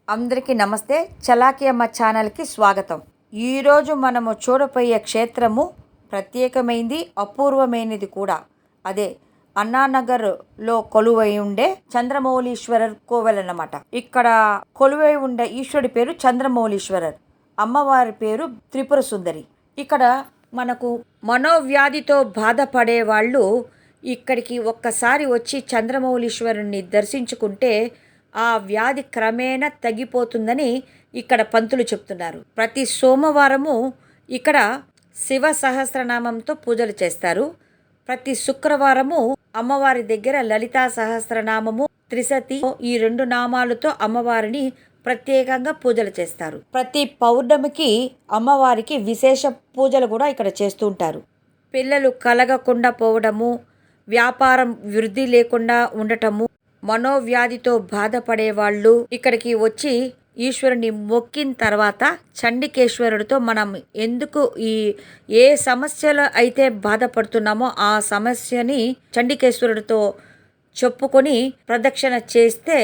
అందరికీ నమస్తే. చలాకీ అమ్మ ఛానల్కి స్వాగతం. ఈరోజు మనము చూడబోయే క్షేత్రము ప్రత్యేకమైనది, అపూర్వమైనది కూడా. అదే అన్నానగర్లో కొలువై ఉండే చంద్రమౌళీశ్వరర్ కోవెల్ అన్నమాట. ఇక్కడ కొలువై ఉండే ఈశ్వరుడి పేరు చంద్రమౌళీశ్వరర్, అమ్మవారి పేరు త్రిపుర సుందరి. ఇక్కడ మనకు మనోవ్యాధితో బాధపడే వాళ్ళు ఇక్కడికి ఒక్కసారి వచ్చి చంద్రమౌళీశ్వరుని దర్శించుకుంటే ఆ వ్యాధి క్రమేణా తగ్గిపోతుందని ఇక్కడ పంతులు చెప్తున్నారు. ప్రతి సోమవారము ఇక్కడ శివ సహస్రనామంతో పూజలు చేస్తారు. ప్రతి శుక్రవారము అమ్మవారి దగ్గర లలితా సహస్రనామము, త్రిశతి, ఈ 2 నామాలతో అమ్మవారిని ప్రత్యేకంగా పూజలు చేస్తారు. ప్రతి పౌర్ణమికి అమ్మవారికి విశేష పూజలు కూడా ఇక్కడ చేస్తూ ఉంటారు. పిల్లలు కలగకుండా పోవడము, వ్యాపారం వృద్ధి లేకుండా ఉండటము, మనోవ్యాధితో బాధపడే వాళ్ళు ఇక్కడికి వచ్చి ఈశ్వరుని మొక్కిన తర్వాత చండికేశ్వరుడితో మనం ఎందుకు ఏ సమస్యలు అయితే బాధపడుతున్నామో ఆ సమస్యని చండికేశ్వరుడితో చెప్పుకొని ప్రదక్షిణ చేస్తే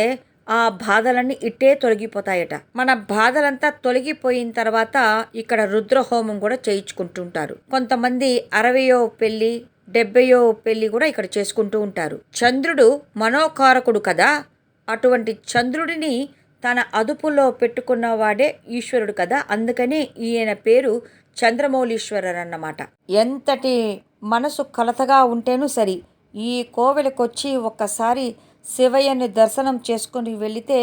ఆ బాధలన్నీ ఇట్టే తొలగిపోతాయట. మన బాధలంతా తొలగిపోయిన తర్వాత ఇక్కడ రుద్రహోమం కూడా చేయించుకుంటుంటారు. కొంతమంది 60వ పెళ్ళి, 70వ పెళ్ళి కూడా ఇక్కడ చేసుకుంటూ ఉంటారు. చంద్రుడు మనోకారకుడు కదా, అటువంటి చంద్రుడిని తన అదుపులో పెట్టుకున్నవాడే ఈశ్వరుడు కదా, అందుకని ఈయన పేరు చంద్రమౌళీశ్వరర్ అన్నమాట. ఎంతటి మనసు కలతగా ఉంటేనూ సరి, ఈ కోవెలకొచ్చి ఒక్కసారి శివయ్యని దర్శనం చేసుకుని వెళితే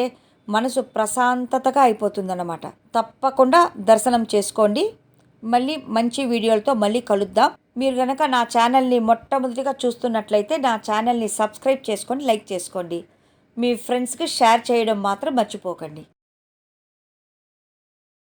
మనసు ప్రశాంతతగా అయిపోతుందన్నమాట. తప్పకుండా దర్శనం చేసుకోండి. మళ్ళీ మంచి వీడియోలతో మళ్ళీ కలుద్దాం. మీరు కనుక నా ఛానల్ని మొట్టమొదటిగా చూస్తున్నట్లయితే నా ఛానల్ని సబ్స్క్రైబ్ చేసుకొని లైక్ చేసుకోండి. మీ ఫ్రెండ్స్కి షేర్ చేయడం మాత్రం మర్చిపోకండి.